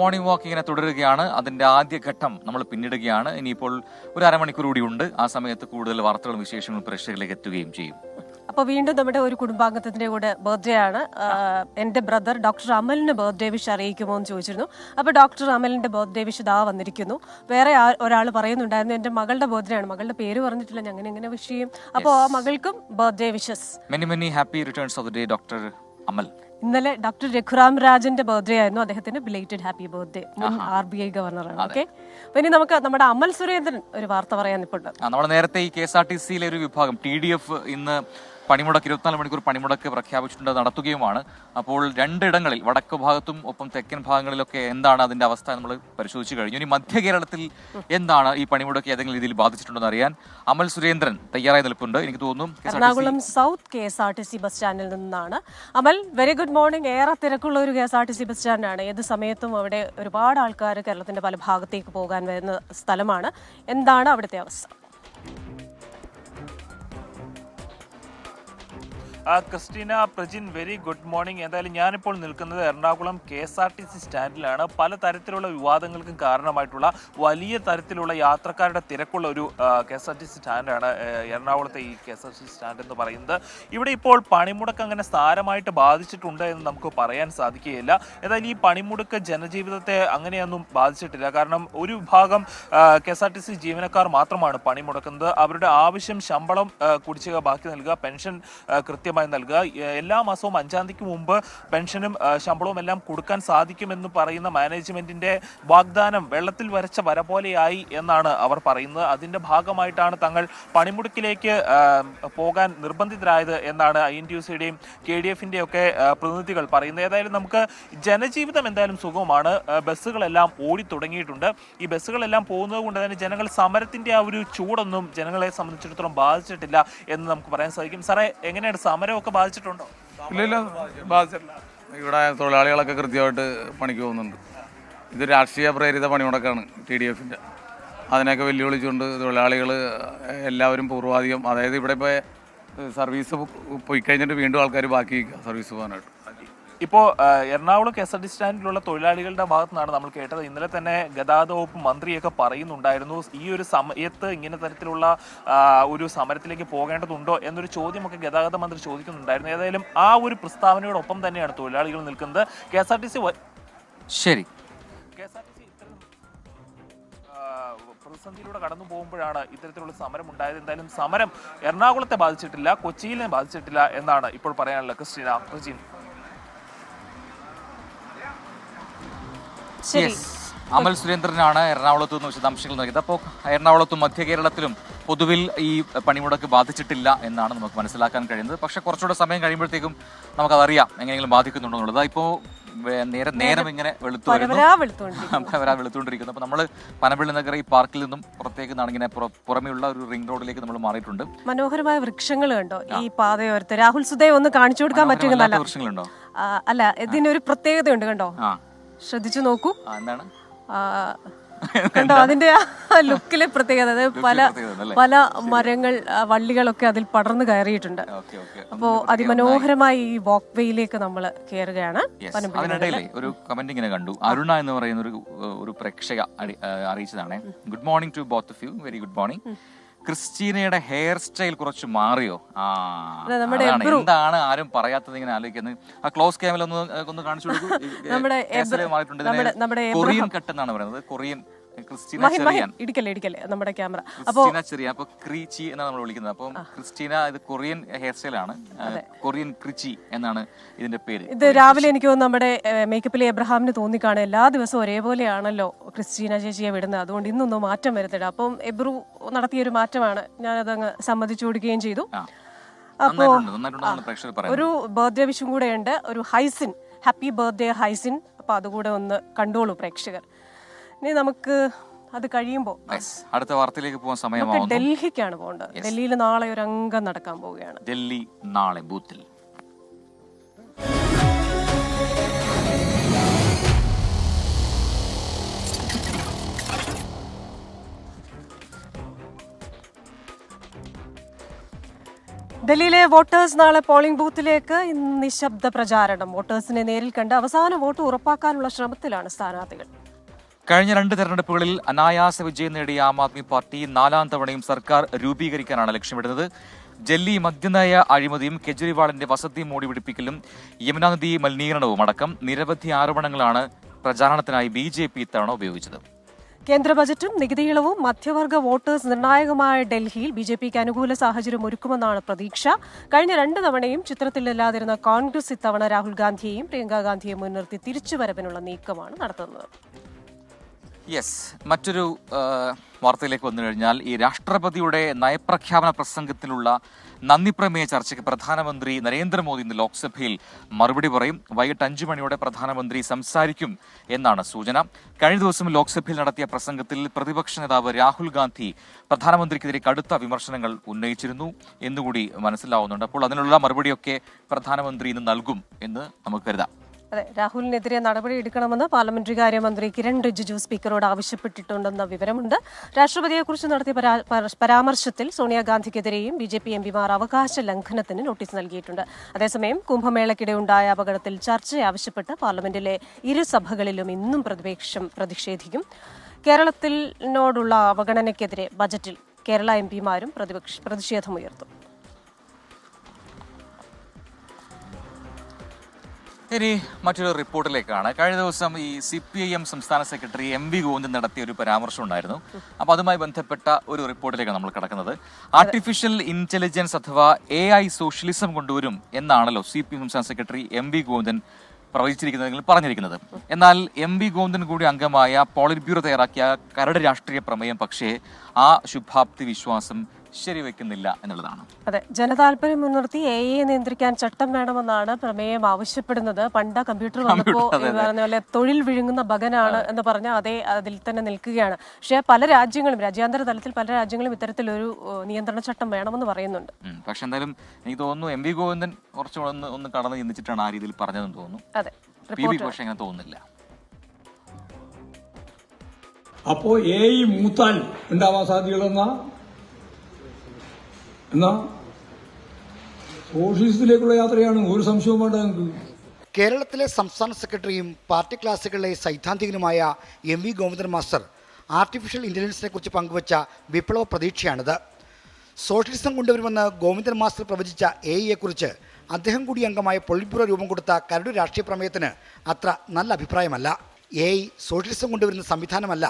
Morning walk ഇങ്ങനെ തുടരുകയാണ്. അതിന്റെ ആദ്യഘട്ടം നമ്മൾ പിന്നിടുകയാണ്. ഇനിയിപ്പോൾ ഒരു അരമണിക്കൂർ കൂടിയുണ്ട്. ആ സമയത്ത് കൂടുതൽ വാർത്തകളും വിശേഷങ്ങളും പ്രേക്ഷകരിലേക്ക് എത്തുകയും ചെയ്യും. അപ്പോൾ വീണ്ടും നമ്മുടെ ഒരു കുടുംബാംഗത്തിന്റെ കൂടെ ബർത്ത്ഡേ ആണ്. എൻ്റെ ബ്രദർ ഡോക്ടർ അമലിന് ബർത്ത്ഡേ വിഷ് അറിയിക്കുമോ എന്ന് ചോദിച്ചിരുന്നു. അപ്പോൾ ഡോക്ടർ അമലിന്റെ ബർത്ത്ഡേ വിഷ് ഇതാ വന്നിരിക്കുന്നു. വേറെ ഒരാൾ പറയുന്നുണ്ടായിരുന്നു എൻ്റെ മകളുടെ ബർത്ത്ഡേ ആണ്, മകളുടെ പേര് പറഞ്ഞിട്ടില്ല, ഞങ്ങൾ എങ്ങനെ വിഷ് ചെയ്യും. അപ്പോൾ ആ മകൾക്കും birthday wishes. Many happy returns of the day doctor Amal. ഇന്നലെ ഡോക്ടർ രഘുറാം രാജന്റെ ബർത്ത്ഡേ ആയിരുന്നു. അദ്ദേഹത്തിന് ബിലേറ്റഡ് ഹാപ്പി ബർത്ത്ഡേ. മുൻ RBI ഗവർണറാണ്. ഓക്കെ, അപ്പൊ ഇനി നമുക്ക് നമ്മുടെ അമൽ സുരേന്ദ്രൻ ഒരു വാർത്ത പറയാൻ ഇപ്പോഴുണ്ട്. നമ്മൾ നേരത്തെ ഈ KSRTCയിലെ ഒരു വിഭാഗം TDF ഇന്ന് പണിമുടക്ക് 24 മണിക്കൂർ പണിമുടക്ക് പ്രഖ്യാപിച്ചിട്ടുണ്ട്, നടത്തുകയുമാണ്. അപ്പോൾ രണ്ടിടങ്ങളിൽ വടക്ക് ഭാഗത്തും ഒപ്പം തെക്കൻ ഭാഗങ്ങളിലൊക്കെ എന്താണ് അതിന്റെ അവസ്ഥ നമ്മൾ പരിശോധിച്ചു കഴിഞ്ഞു. ഇനി മധ്യ കേരളത്തിൽ എന്താണ് ഈ പണിമുടക്ക് ഏതെങ്കിലും രീതിയിൽ ബാധിച്ചിട്ടുണ്ടെന്ന് അറിയാൻ അമൽ സുരേന്ദ്രൻ തയ്യാറായി നിൽപ്പുണ്ട്. എനിക്ക് തോന്നുന്നു എറണാകുളം സൗത്ത് KSRTC ബസ് സ്റ്റാൻഡിൽ നിന്നാണ്. അമൽ, വെരി ഗുഡ് മോർണിംഗ്. ഏറെ തിരക്കുള്ള ഒരു KSRTC ബസ് സ്റ്റാൻഡാണ്. ഏത് സമയത്തും അവിടെ ഒരുപാട് ആൾക്കാർ കേരളത്തിന്റെ പല ഭാഗത്തേക്ക് പോകാൻ വരുന്ന സ്ഥലമാണ്. എന്താണ് അവിടുത്തെ അവസ്ഥ? Christina, Prajin, very good morning. എന്തായാലും ഞാനിപ്പോൾ നിൽക്കുന്നത് എറണാകുളം KSRTC സ്റ്റാൻഡിലാണ്. പല തരത്തിലുള്ള വിവാദങ്ങൾക്കും കാരണമായിട്ടുള്ള വലിയ തരത്തിലുള്ള യാത്രക്കാരുടെ തിരക്കുള്ള ഒരു KSRTC സ്റ്റാൻഡാണ് എറണാകുളത്തെ ഈ KSRTC സ്റ്റാൻഡ് എന്ന് പറയുന്നത്. ഇവിടെ ഇപ്പോൾ പണിമുടക്ക് അങ്ങനെ സാരമായിട്ട് ബാധിച്ചിട്ടുണ്ട് എന്ന് നമുക്ക് പറയാൻ സാധിക്കുകയില്ല. എന്തായാലും ഈ പണിമുടക്ക് ജനജീവിതത്തെ അങ്ങനെയൊന്നും ബാധിച്ചിട്ടില്ല. കാരണം ഒരു വിഭാഗം KSRTC ജീവനക്കാർ മാത്രമാണ് പണിമുടക്കുന്നത്. അവരുടെ ആവശ്യം ശമ്പളം, കുടിശ്ശിക ബാക്കി നൽകുക, പെൻഷൻ കൃത്യമായി നൽകുക, എല്ലാ മാസവും 5-ാം തീയതിക്ക് മുമ്പ് പെൻഷനും ശമ്പളവും എല്ലാം കൊടുക്കാൻ സാധിക്കുമെന്ന് പറയുന്ന മാനേജ്മെന്റിന്റെ വാഗ്ദാനം വെള്ളത്തിൽ വരച്ച വര പോലെയായി എന്നാണ് അവർ പറയുന്നത്. അതിന്റെ ഭാഗമായിട്ടാണ് തങ്ങൾ പണിമുടക്കിലേക്ക് പോകാൻ നിർബന്ധിതരായത് എന്നാണ് INTUCയുടെയും KDFന്റെയും ഒക്കെ പ്രതിനിധികൾ പറയുന്നത്. ഏതായാലും നമുക്ക് ജനജീവിതം എന്തായാലും സുഗമമാണ്. ബസ്സുകളെല്ലാം ഓടി തുടങ്ങിയിട്ടുണ്ട്. ഈ ബസ്സുകളെല്ലാം പോകുന്നത് കൊണ്ട് തന്നെ ജനങ്ങൾ സമരത്തിന്റെ ആ ഒരു ചൂടൊന്നും ജനങ്ങളെ സംബന്ധിച്ചിടത്തോളം ബാധിച്ചിട്ടില്ല എന്ന് നമുക്ക് പറയാൻ സാധിക്കും. സാറേ, എങ്ങനെയാണ് സമരമൊക്കെ ബാധിച്ചിട്ടുണ്ടോ? ഇല്ല, ബാധിച്ചിട്ടില്ല. ഇവിടെ തൊഴിലാളികളൊക്കെ കൃത്യമായിട്ട് പണിക്ക് പോകുന്നുണ്ട്. ഇത് രാഷ്ട്രീയ പ്രേരിത പണിമുടക്കാണ് TDFന്റെ. അതിനൊക്കെ വെല്ലുവിളിച്ചുകൊണ്ട് തൊഴിലാളികൾ എല്ലാവരും പൂർവാധികം, അതായത് ഇവിടെ ഇപ്പോൾ സർവീസ് പോയി കഴിഞ്ഞിട്ട് വീണ്ടും ആൾക്കാർ ബാക്കി സർവീസ് പോകാനായിട്ട്. ഇപ്പോൾ എറണാകുളം KSRTC സ്റ്റാൻഡിലുള്ള തൊഴിലാളികളുടെ ഭാഗത്തു നിന്നാണ് നമ്മൾ കേട്ടത്. ഇന്നലെ തന്നെ ഗതാഗത വകുപ്പ് മന്ത്രിയൊക്കെ പറയുന്നുണ്ടായിരുന്നു ഈ ഒരു സമയത്ത് ഇങ്ങനെ തരത്തിലുള്ള ഒരു സമരത്തിലേക്ക് പോകേണ്ടതുണ്ടോ എന്നൊരു ചോദ്യമൊക്കെ ഗതാഗത മന്ത്രി ചോദിക്കുന്നുണ്ടായിരുന്നു. ഏതായാലും ആ ഒരു പ്രസ്താവനയോടൊപ്പം തന്നെയാണ് തൊഴിലാളികൾ നിൽക്കുന്നത്. KSRTC പ്രതിസന്ധിയിലൂടെ കടന്നു പോകുമ്പോഴാണ് ഇത്തരത്തിലുള്ള സമരം ഉണ്ടായത്. എന്തായാലും സമരം എറണാകുളത്തെ ബാധിച്ചിട്ടില്ല, കൊച്ചിയിലെ ബാധിച്ചിട്ടില്ല എന്നാണ് ഇപ്പോൾ പറയാനുള്ളത്. ക്രിസ്റ്റീന, പ്രജിൻ. അമൽ സുരേന്ദ്രനാണ് എറണാകുളത്തു നിന്ന് വിശദാംശങ്ങൾ നൽകിയത്. അപ്പോൾ എറണാകുളത്തും മധ്യ കേരളത്തിലും പൊതുവിൽ ഈ പണിമുടക്ക് ബാധിച്ചിട്ടില്ല എന്നാണ് നമുക്ക് മനസ്സിലാക്കാൻ കഴിയുന്നത്. പക്ഷെ കുറച്ചുകൂടെ സമയം കഴിയുമ്പോഴത്തേക്കും നമുക്കതറിയാം എങ്ങനെയെങ്കിലും ബാധിക്കുന്നുണ്ടോ എന്നുള്ളത്. ഇപ്പോൾ നേരം ഇങ്ങനെ വെളുത്തുകൊണ്ടിരിക്കുന്നു. അപ്പോൾ നമ്മൾ പനമ്പള്ളി നഗർ ഈ പാർക്കിൽ നിന്നും പുറത്തേക്ക് ഇങ്ങനെ പുറമെയുള്ള ഒരു റിംഗ് റോഡിലേക്ക് നമ്മൾ മാറിയിട്ടുണ്ട്. മനോഹരമായ വൃക്ഷങ്ങൾ കണ്ടോ ഈ പാതയോരത്ത്? രാഹുൽ സുദേവ് ഒന്ന് കാണിച്ചു കൊടുക്കാൻ പറ്റുന്ന വൃക്ഷങ്ങളുണ്ടോ? അല്ല, ഇതിനൊരു പ്രത്യേകതയുണ്ട് കണ്ടോ, ശ്രദ്ധിച്ചു നോക്കൂ. എന്താണ് കണ്ടോ അതിന്റെ ലുക്കിലെ പ്രത്യേകത? പല മരങ്ങൾ, വള്ളികളൊക്കെ അതിൽ പടർന്നു കയറിയിട്ടുണ്ട്. അപ്പോ അതിമനോഹരമായി ഈ വാക്ക് വേയിലേക്ക് നമ്മൾ കയറുകയാണ്. അതിനിടയിലെ ഒരു കമന്റ് ഇങ്ങനെ കണ്ടു. അരുണ എന്ന് പറയുന്ന ഒരു പ്രേക്ഷക അറിയിച്ചതാണ്. Good morning to both of you. Very good morning. ക്രിസ്റ്റീനയുടെ ഹെയർ സ്റ്റൈൽ കുറച്ച് മാറിയോ? എന്താണ് ആരും പറയാത്തത് ഇങ്ങനെ ആലോചിക്കുന്നത്. ആ ക്ലോസ് ക്യാമിൽ ഒന്ന് കാണിച്ചു കൊടുക്കൂ. കൊറിയൻ കട്ട് എന്നാണ് പറയുന്നത്. കൊറിയൻ ക്രിസ്റ്റീന ഇടിക്കല്ലേ നമ്മുടെ ക്യാമറ. ക്രിസ്റ്റീന ചെറിയ, അപ്പൊ ക്രീച്ചി എന്നാണ് നമ്മൾ വിളിക്കുന്നത്. അപ്പം ക്രിസ്റ്റീന ഇത് കൊറിയൻ ഹെയർ സ്റ്റൈലാണ്. കൊറിയൻ ക്രിച്ചി എന്നാണ് ഇതിന്റെ പേര്. ഇത് രാവിലെ എനിക്ക് തോന്നുന്നു നമ്മുടെ മേക്കപ്പിലെ എബ്രഹാമിന് തോന്നിക്കാണ് എല്ലാ ദിവസവും ഒരേപോലെയാണല്ലോ ക്രിസ്റ്റീന ചേച്ചിയെ വിടുന്നത്. അതുകൊണ്ട് ഇന്നൊന്നും മാറ്റം വരുത്തില്ല. അപ്പം എബ്രു നടത്തിയൊരു മാറ്റമാണ്. ഞാനതങ്ങ് സമ്മതിച്ചു കൊടുക്കുകയും ചെയ്തു. അപ്പോ ഒരു ബർത്ത്ഡേ വിഷും കൂടെ ഉണ്ട്, ഒരു ഹൈസിൻ, ഹാപ്പി ബർത്ത്ഡേ ഹൈസിൻ. അപ്പൊ അതുകൂടെ ഒന്ന് കണ്ടോളൂ പ്രേക്ഷകർ. ഇനി നമുക്ക് അത് കഴിയുമ്പോൾ അടുത്ത വാർത്തയിലേക്ക് പോകാൻ സമയമാവുന്നു. ഡൽഹിക്കാണ് പോകേണ്ടത്. ഡൽഹിയിൽ നാളെ ഒരു അംഗം നടക്കാൻ പോവുകയാണ്. ഡൽഹി നാളെ ബൂത്തിൽ. ഡൽഹിയിലെ വോട്ടേഴ്സ് നാളെ പോളിംഗ് ബൂത്തിലേക്ക് നിശബ്ദ പ്രചാരണം. വോട്ടേഴ്സിനെ നേരിൽ കണ്ട് അവസാന വോട്ട് ഉറപ്പാക്കാനുള്ള ശ്രമത്തിലാണ് സ്ഥാനാർത്ഥികൾ. കഴിഞ്ഞ 2 തെരഞ്ഞെടുപ്പുകളിൽ അനായാസ വിജയം നേടിയ ആം ആദ്മി പാർട്ടി 4ാം തവണയും സർക്കാർ രൂപീകരിക്കാനാണ് ലക്ഷ്യമിടുന്നത്. ഡൽഹി മദ്യനയ അഴിമതിയും കെജ്രിവാളിന്റെ വസതി മൂടി പിടിപ്പിക്കലും യമുനാ നദി മലിനീകരണവും അടക്കം നിരവധി ആരോപണങ്ങളാണ് പ്രചാരണത്തിനായി BJP ഇത്തവണ ഉപയോഗിച്ചത്. കേന്ദ്ര ബജറ്റും നികുതി ഇളവും മധ്യവർഗ വോട്ടേഴ്സ് നിർണായകമായ ഡൽഹിയിൽ BJPക്ക് അനുകൂല സാഹചര്യം ഒരുക്കുമെന്നാണ് പ്രതീക്ഷ. കഴിഞ്ഞ 2 തവണയും ചിത്രത്തിലില്ലാതിരുന്ന കോൺഗ്രസ് ഇത്തവണ രാഹുൽ ഗാന്ധിയെയും പ്രിയങ്ക ഗാന്ധിയെയും മുൻനിർത്തി തിരിച്ചുവരവിനുള്ള നീക്കമാണ് നടത്തുന്നത്. മറ്റൊരു വാർത്തയിലേക്ക് വന്നു കഴിഞ്ഞാൽ ഈ രാഷ്ട്രപതിയുടെ നയപ്രഖ്യാപന പ്രസംഗത്തിലുള്ള നന്ദി പ്രമേയ ചർച്ചയ്ക്ക് പ്രധാനമന്ത്രി നരേന്ദ്രമോദി ഇന്ന് ലോക്സഭയിൽ മറുപടി പറയും. വൈകിട്ട് 5 മണിയോടെ പ്രധാനമന്ത്രി സംസാരിക്കും എന്നാണ് സൂചന. കഴിഞ്ഞ ദിവസം ലോക്സഭയിൽ നടത്തിയ പ്രസംഗത്തിൽ പ്രതിപക്ഷ നേതാവ് രാഹുൽ ഗാന്ധി പ്രധാനമന്ത്രിക്കെതിരെ കടുത്ത വിമർശനങ്ങൾ ഉന്നയിച്ചിരുന്നു എന്നുകൂടി മനസ്സിലാവുന്നുണ്ട്. അപ്പോൾ അതിനുള്ള മറുപടിയൊക്കെ പ്രധാനമന്ത്രി ഇന്ന് നൽകും എന്ന് നമുക്ക് കരുതാം. അതെ, രാഹുലിനെതിരെ നടപടി എടുക്കണമെന്ന് പാർലമെന്ററി കാര്യമന്ത്രി കിരൺ റിജിജു സ്പീക്കറോട് ആവശ്യപ്പെട്ടിട്ടുണ്ടെന്ന വിവരമുണ്ട്. രാഷ്ട്രപതിയെക്കുറിച്ച് നടത്തിയ പരാമർശത്തിൽ സോണിയാഗാന്ധിക്കെതിരെയും BJP MPമാർ അവകാശ ലംഘനത്തിന് നോട്ടീസ് നൽകിയിട്ടുണ്ട്. അതേസമയം കുംഭമേളയ്ക്കിടെ ഉണ്ടായ അപകടത്തിൽ ചർച്ച ആവശ്യപ്പെട്ട് പാർലമെന്റിലെ ഇരുസഭകളിലും ഇന്നും പ്രതിപക്ഷം പ്രതിഷേധിക്കും. കേരളത്തിനോടുള്ള അവഗണനയ്ക്കെതിരെ ബജറ്റിൽ കേരള MPമാരും പ്രതിഷേധമുയർത്തും. ഇനി മറ്റൊരു റിപ്പോർട്ടിലേക്കാണ്. കഴിഞ്ഞ ദിവസം ഈ CPIM സംസ്ഥാന സെക്രട്ടറി MV ഗോവിന്ദൻ നടത്തിയ ഒരു പരാമർശം ഉണ്ടായിരുന്നു. അപ്പോൾ അതുമായി ബന്ധപ്പെട്ട ഒരു റിപ്പോർട്ടിലേക്കാണ് നമ്മൾ കിടക്കുന്നത്. ആർട്ടിഫിഷ്യൽ ഇന്റലിജൻസ് അഥവാ AI സോഷ്യലിസം കൊണ്ടുവരും എന്നാണല്ലോ CPIM സംസ്ഥാന സെക്രട്ടറി MV ഗോവിന്ദൻ പറഞ്ഞിരിക്കുന്നത്. എന്നാൽ MV ഗോവിന്ദൻ കൂടി അംഗമായ പോളിറ്റ് ബ്യൂറോ തയ്യാറാക്കിയ കരട് രാഷ്ട്രീയ പ്രമേയം പക്ഷേ ആ ശുഭാപ്തി വിശ്വാസം ശരിവെക്കുന്നില്ല എന്നുള്ളതാണ്. അതെ, ജനതാല്പര്യം മുൻനിർത്തി AI നിയന്ത്രിക്കാൻ ചട്ടം വേണമെന്നാണ് പ്രമേയം ആവശ്യപ്പെടുന്നത്. പണ്ട് കമ്പ്യൂട്ടർ വന്നപ്പോൾ പറഞ്ഞ പോലെ തൊഴിൽ വിഴുങ്ങുന്ന ബഗനാണ് എന്ന് പറഞ്ഞാൽ അതിൽ തന്നെ നിൽക്കുകയാണ്. പക്ഷേ പല രാജ്യങ്ങളും രാജ്യാന്തര തലത്തിൽ പല രാജ്യങ്ങളും ഇത്തരത്തിലൊരു നിയന്ത്രണ ചട്ടം വേണമെന്ന് പറയുന്നുണ്ട്. പക്ഷെ എന്തായാലും എനിക്ക് തോന്നുന്നു MV ഗോവിന്ദൻ കുറച്ചുകൂടെ ഒന്ന് കടന്നു ചിന്തിച്ചിട്ടാണ് ആ രീതിയിൽ പറഞ്ഞതെന്ന് തോന്നുന്നു. അതെ, പക്ഷെ അങ്ങനെ തോന്നുന്നില്ല. അപ്പോ AI മൂത്താൽ ഉണ്ടാവാൻ സാധ്യതകളെന്നാ സോഷ്യലിസത്തിലേക്കുള്ള യാത്രയാണ്, ഒരു സംശയവും വേണ്ട ഞങ്ങൾക്ക്. കേരളത്തിലെ സംസ്ഥാന സെക്രട്ടറിയും പാർട്ടി ക്ലാസുകളിലെ സൈദ്ധാന്തികനുമായ MV ഗോവിന്ദൻ മാസ്റ്റർ ആർട്ടിഫിഷ്യൽ ഇന്റലിജൻസിനെ കുറിച്ച് പങ്കുവച്ച വിപ്ലവ പ്രതീക്ഷയാണിത്. സോഷ്യലിസം കൊണ്ടുവരുമെന്ന് ഗോവിന്ദൻ മാസ്റ്റർ പ്രവചിച്ച AIയെക്കുറിച്ച് അദ്ദേഹം കൂടി അംഗമായ പൊളിറ്റ് ബ്യൂറോ രൂപം കൊടുത്ത കരട് രാഷ്ട്രീയ പ്രമേയത്തിന് അത്ര നല്ല അഭിപ്രായമല്ല. AI സോഷ്യലിസം കൊണ്ടുവരുന്ന സംവിധാനമല്ല.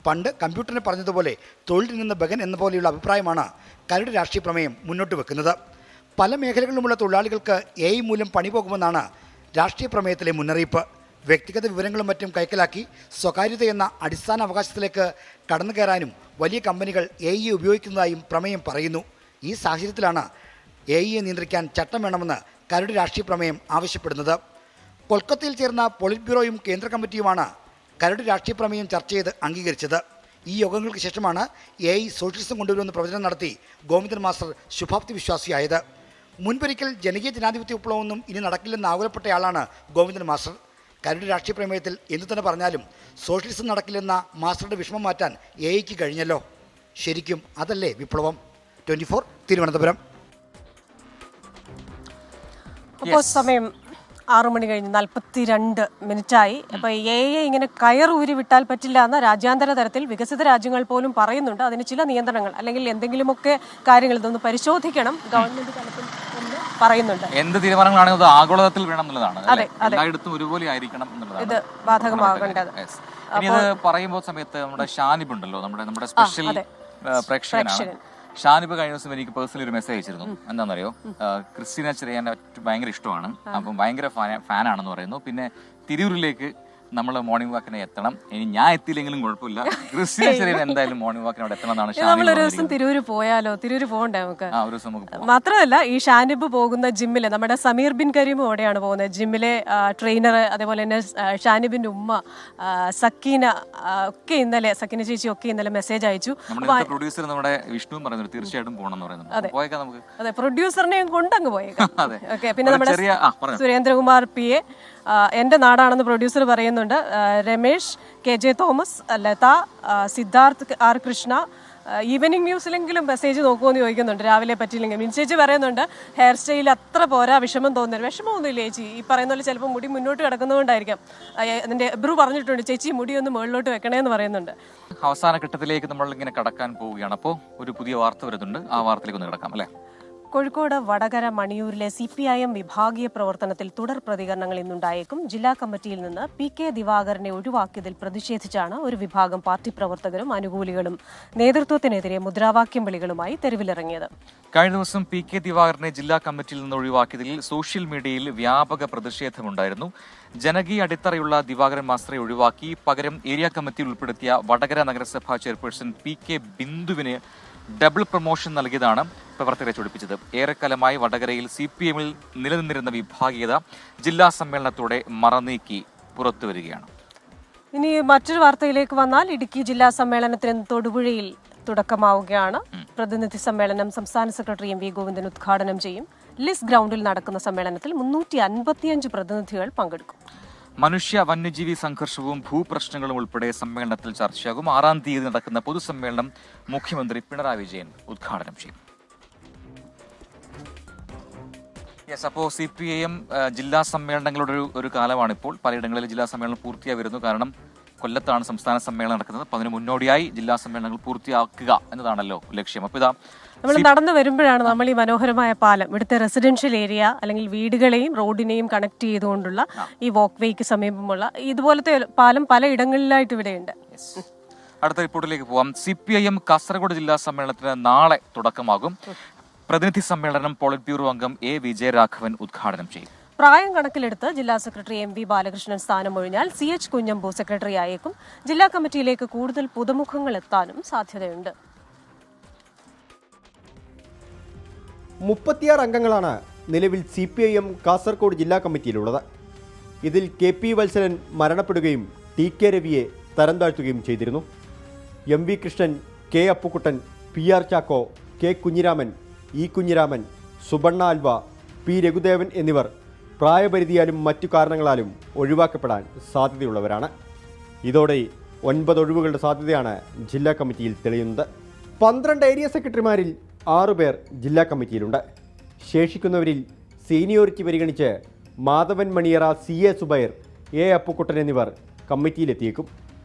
പണ്ട് കമ്പ്യൂട്ടറിനെ പറഞ്ഞതുപോലെ തൊഴിലിൽ നിന്ന് ബഗൻ എന്ന പോലെയുള്ള അഭിപ്രായമാണ് കരട് രാഷ്ട്രീയ പ്രമേയം മുന്നോട്ട് വെക്കുന്നത്. പല മേഖലകളിലുമുള്ള തൊഴിലാളികൾക്ക് AI മൂലം പണി പോകുമെന്നാണ് രാഷ്ട്രീയ പ്രമേയത്തിലെ മുന്നറിയിപ്പ്. വ്യക്തിഗത വിവരങ്ങളും മറ്റും കൈക്കലാക്കി സ്വകാര്യത എന്ന അടിസ്ഥാന അവകാശത്തിലേക്ക് കടന്നു കയറാനും വലിയ കമ്പനികൾ AI ഉപയോഗിക്കുന്നതായും പ്രമേയം പറയുന്നു. ഈ സാഹചര്യത്തിലാണ് AI നിയന്ത്രിക്കാൻ ചട്ടം വേണമെന്ന് കരട് രാഷ്ട്രീയ പ്രമേയം ആവശ്യപ്പെടുന്നത്. കൊൽക്കത്തയിൽ ചേർന്ന പോളിറ്റ് ബ്യൂറോയും കേന്ദ്ര കമ്മിറ്റിയുമാണ് കരട് രാഷ്ട്രീയ പ്രമേയം ചർച്ച ചെയ്ത് അംഗീകരിച്ചത്. ഈ യോഗങ്ങൾക്ക് ശേഷമാണ് AI സോഷ്യലിസം കൊണ്ടുവരുമെന്ന് പ്രവചനം നടത്തി ഗോവിന്ദൻ മാസ്റ്റർ ശുഭാപ്തി വിശ്വാസിയായത്. മുൻപൊരിക്കൽ ജനകീയ ജനാധിപത്യ വിപ്ലവമൊന്നും ഇനി നടക്കില്ലെന്ന് ആകുലപ്പെട്ടയാളാണ് ഗോവിന്ദൻ മാസ്റ്റർ. കരട് രാഷ്ട്രീയ പ്രമേയത്തിൽ എന്തു തന്നെ പറഞ്ഞാലും സോഷ്യലിസം നടക്കില്ലെന്ന മാസ്റ്ററുടെ വിഷമം മാറ്റാൻ AIക്ക് കഴിഞ്ഞല്ലോ. ശരിക്കും അതല്ലേ വിപ്ലവം? 24 തിരുവനന്തപുരം. അപ്പോൾ സമയം 6 മണി കഴിഞ്ഞ് 42 അപ്പോൾ AI ഇങ്ങനെ കയറൂരി വിട്ടാൽ പറ്റില്ല എന്ന രാജ്യാന്തര തലത്തിൽ വികസിത രാജ്യങ്ങൾ പോലും പറയുന്നുണ്ട്. അതിന് ചില നിയന്ത്രണങ്ങൾ അല്ലെങ്കിൽ എന്തെങ്കിലുമൊക്കെ കാര്യങ്ങൾ ഇതൊന്ന് പരിശോധിക്കണം ഗവൺമെന്റ് തലത്തിൽ എന്ന് പറയുന്നുണ്ട്. എന്ത് തീരുമാനങ്ങളാണെങ്കിൽ അത് ആഗോളതലത്തിൽ വേണം എന്നുള്ളതാണ്. എല്ലായിടത്തും ഒരുപോലെ ആയിരിക്കണം എന്നുള്ളതാണ് ഇത് ബാധകമാകേണ്ടത്. ഇനി ഇത് പറയുമ്പോൾ സമയത്ത് നമ്മുടെ ഷാനിബ് ഉണ്ടല്ലോ, നമ്മുടെ സ്പെഷ്യൽ പ്രേക്ഷകനാണ്. ഷാനിബ് കഴിഞ്ഞ ദിവസം എനിക്ക് പേഴ്സണലി ഒരു മെസ്സേജ് അയച്ചിരുന്നു. എന്താണെന്നറിയോ, ക്രിസ്റ്റീന ചെറിയാനെ ഭയങ്കര ഇഷ്ടമാണ്, അപ്പം ഭയങ്കര ഫാനാണെന്ന് പറയുന്നു. പിന്നെ തിരൂരിലേക്ക് നമ്മൾ മോർണിംഗ് വാക്കിനെ എത്തണം. ഇനി ഞാൻ എത്തിയില്ലെങ്കിലും കുഴപ്പമില്ല, ക്രിസ്റ്റീന ചെറിയാൻ എന്തായാലും മോർണിംഗ് വാക്കിന് അവിടെ എത്തണം എന്നാണ്. നമ്മളൊരു ദിവസം തിരൂര് പോയാലോ? തിരൂര് പോകണ്ടേ നമുക്ക്? ഒരു ദിവസം നമുക്ക്. മാത്രമല്ല ഈ ഷാനിബ് പോകുന്ന ജിമ്മില് നമ്മുടെ സമീർ ബിൻ കരീമും അവിടെയാണ് പോകുന്നത്. ജിമ്മിലെ ട്രെയിനർ, അതേപോലെ തന്നെ ഷാനിബിന്റെ ഉമ്മ സക്കീന ഒക്കെ ഇന്നലെ, സക്കീന ചേച്ചി ഒക്കെ ഇന്നലെ മെസ്സേജ് അയച്ചു. പ്രൊഡ്യൂസർ നമ്മുടെ വിഷ്ണു പറഞ്ഞു തീർച്ചയായിട്ടും പോകണം എന്ന് പറയുന്നത്. അതെ, പ്രൊഡ്യൂസറിനെയും കൊണ്ടങ്ങ് പോയേക്കാം. ഓക്കെ, പിന്നെ നമ്മുടെ സുരേന്ദ്രകുമാർ PA എൻ്റെ നാടാണെന്ന് പ്രൊഡ്യൂസർ പറയുന്നുണ്ട്. Ramesh, KJ Thomas, Latha, Siddharth R Krishna, evening ന്യൂസിലെങ്കിലും മെസ്സേജ് നോക്കുമെന്ന് ചോദിക്കുന്നുണ്ട്, രാവിലെ പറ്റിയില്ലെങ്കിൽ. മിൻചേച്ചി പറയുന്നുണ്ട് ഹെയർ സ്റ്റൈൽ അത്ര പോരാ, വിഷമം തോന്നുന്നു. വിഷമമൊന്നുമില്ല ചേച്ചി, ഈ പറയുന്ന പോലെ ചിലപ്പോൾ മുടി മുന്നോട്ട് കിടക്കുന്നതുകൊണ്ടായിരിക്കാം. അതിൻ്റെ എബ്രു പറഞ്ഞിട്ടുണ്ട്, ചേച്ചി മുടി ഒന്ന് മുകളിലോട്ട് വെക്കണേന്ന് പറയുന്നുണ്ട്. അവസാന ഘട്ടത്തിലേക്ക് നമ്മൾ ഇങ്ങനെ കടക്കാൻ പോവുകയാണ്. അപ്പോൾ ഒരു പുതിയ വാർത്ത വരുന്നുണ്ട്, ആ വാർത്തയിലേക്ക് ഒന്ന് കിടക്കാം അല്ലേ. കോഴിക്കോട് വടകര മണിയൂരിലെ CPIM വിഭാഗീയ പ്രവർത്തനത്തിൽ തുടർ പ്രതികരണങ്ങൾ ഇന്നുണ്ടായേക്കും. ജില്ലാ കമ്മിറ്റിയിൽ നിന്ന് PK ദിവാകരനെ ഒഴിവാക്കിയതിൽ പ്രതിഷേധിച്ചാണ് ഒരു വിഭാഗം പാർട്ടി പ്രവർത്തകരും അനുകൂലികളും നേതൃത്വത്തിനെതിരെ മുദ്രാവാക്യം വിളികളുമായി തെരുവിലിറങ്ങിയത്. കഴിഞ്ഞ ദിവസം PK ദിവാകരനെ ജില്ലാ കമ്മിറ്റിയിൽ നിന്ന് ഒഴിവാക്കിയതിൽ സോഷ്യൽ മീഡിയയിൽ വ്യാപക പ്രതിഷേധമുണ്ടായിരുന്നു. ജനകീയ അടിത്തറയുള്ള ദിവാകരൻ മാസ്റ്ററെ ഒഴിവാക്കി പകരം ഏരിയ കമ്മിറ്റിയിൽ ഉൾപ്പെടുത്തിയ വടകര നഗരസഭാ ചെയർപേഴ്സൺ PK ബിന്ദുവിന് ഡബിൾ പ്രൊമോഷൻ നൽകിയതാണ് പ്രവർത്തകരെ ചൊടിപ്പിച്ചത്. ഏറെക്കാലമായി വടകരയിൽ CPM-ൽ നിലനിന്നിരുന്ന വിഭാഗീയത ജില്ലാ സമ്മേളനത്തോടെ മറനീക്കി പുറത്തുവരികയാണ്. ഇനി മറ്റൊരു വാർത്തയിലേക്ക് വന്നാൽ, ഇടുക്കി ജില്ലാ സമ്മേളനത്തിന് തൊടുപുഴയിൽ തുടക്കമാവുകയാണ്. പ്രതിനിധി സമ്മേളനം സംസ്ഥാന സെക്രട്ടറി MV ഗോവിന്ദൻ ഉദ്ഘാടനം ചെയ്യും. ലിസ് ഗ്രൗണ്ടിൽ നടക്കുന്ന സമ്മേളനത്തിൽ 355 പ്രതിനിധികൾ പങ്കെടുക്കും. മനുഷ്യ വന്യജീവി സംഘർഷവും ഭൂപ്രശ്നങ്ങളും ഉൾപ്പെടെ സമ്മേളനത്തിൽ ചർച്ചയാകും. 6-ാം തീയതി നടക്കുന്ന പൊതുസമ്മേളനം മുഖ്യമന്ത്രി പിണറായി വിജയൻ ഉദ്ഘാടനം ചെയ്യും. അപ്പോൾ CPIM ജില്ലാ സമ്മേളനങ്ങളുടെ ഒരു കാലമാണിപ്പോൾ. പലയിടങ്ങളിൽ ജില്ലാ സമ്മേളനം പൂർത്തിയായി വരുന്നു. കാരണം കൊല്ലത്താണ് സംസ്ഥാന സമ്മേളനം നടക്കുന്നത്. അപ്പോൾ അതിന് മുന്നോടിയായി ജില്ലാ സമ്മേളനങ്ങൾ പൂർത്തിയാക്കുക എന്നതാണല്ലോ ലക്ഷ്യം. അപ്പോൾ ഇതാ നമ്മൾ നടന്നു വരുമ്പോഴാണ് നമ്മൾ ഈ മനോഹരമായ പാലം, ഇവിടുത്തെ റെസിഡൻഷ്യൽ ഏരിയ അല്ലെങ്കിൽ വീടുകളെയും റോഡിനെയും കണക്ട് ചെയ്തുകൊണ്ടുള്ള ഈ വാക്ക് വേക്ക് സമീപമുള്ള ഇതുപോലത്തെ പാലം പലയിടങ്ങളിലായിട്ട് ഇവിടെയുണ്ട്. അടുത്ത റിപ്പോർട്ടിലേക്ക് പോവാം. CPIM കാസർഗോഡ് ജില്ലാ സമ്മേളനത്തിന് നാളെ തുടക്കമാകും. പ്രതിനിധി സമ്മേളനം പോളിറ്റ് ബ്യൂറോ അംഗം A. വിജയരാഘവൻ ഉദ്ഘാടനം ചെയ്യും. പ്രായം കണക്കിലെടുത്ത് ജില്ലാ സെക്രട്ടറി MV ബാലകൃഷ്ണൻ സ്ഥാനം ഒഴിഞ്ഞാൽ CH കുഞ്ഞമ്പു സെക്രട്ടറി ആയേക്കും. ജില്ലാ കമ്മിറ്റിയിലേക്ക് കൂടുതൽ പുതുമുഖങ്ങൾ എത്താനും സാധ്യതയുണ്ട്. 36 അംഗങ്ങളാണ് നിലവിൽ CPIM കാസർഗോഡ് ജില്ലാ കമ്മിറ്റിയിലുള്ളത്. ഇതിൽ KP വത്സലൻ മരണപ്പെടുകയും TK രവിയെ തരം താഴ്ത്തുകയും ചെയ്തിരുന്നു. MV Krishnan, K Appukuttan, PR Chacko, K Kunhiraman, E Kunhiraman, Subanna halwa, P Raghudevan എന്നിവർ പ്രായപരിധിയാലും മറ്റു കാരണങ്ങളാലും ഒഴിവാക്കപ്പെടാൻ സാധ്യതയുള്ളവരാണ്. ഇതോടെ 9 ഒഴിവുകളുടെ സാധ്യതയാണ് ജില്ലാ കമ്മിറ്റിയിൽ തെളിയുന്നത്. 12 ഏരിയ സെക്രട്ടറിമാരിൽ 6 പേർ ജില്ലാ കമ്മിറ്റിയിലുണ്ട്. ശേഷിക്കുന്നവരിൽ സീനിയോറിറ്റി പരിഗണിച്ച് മാധവൻ മണിയറ, CA സുബൈർ, A അപ്പുക്കുട്ടൻ എന്നിവർ കമ്മിറ്റിയിലെത്തിയേക്കും.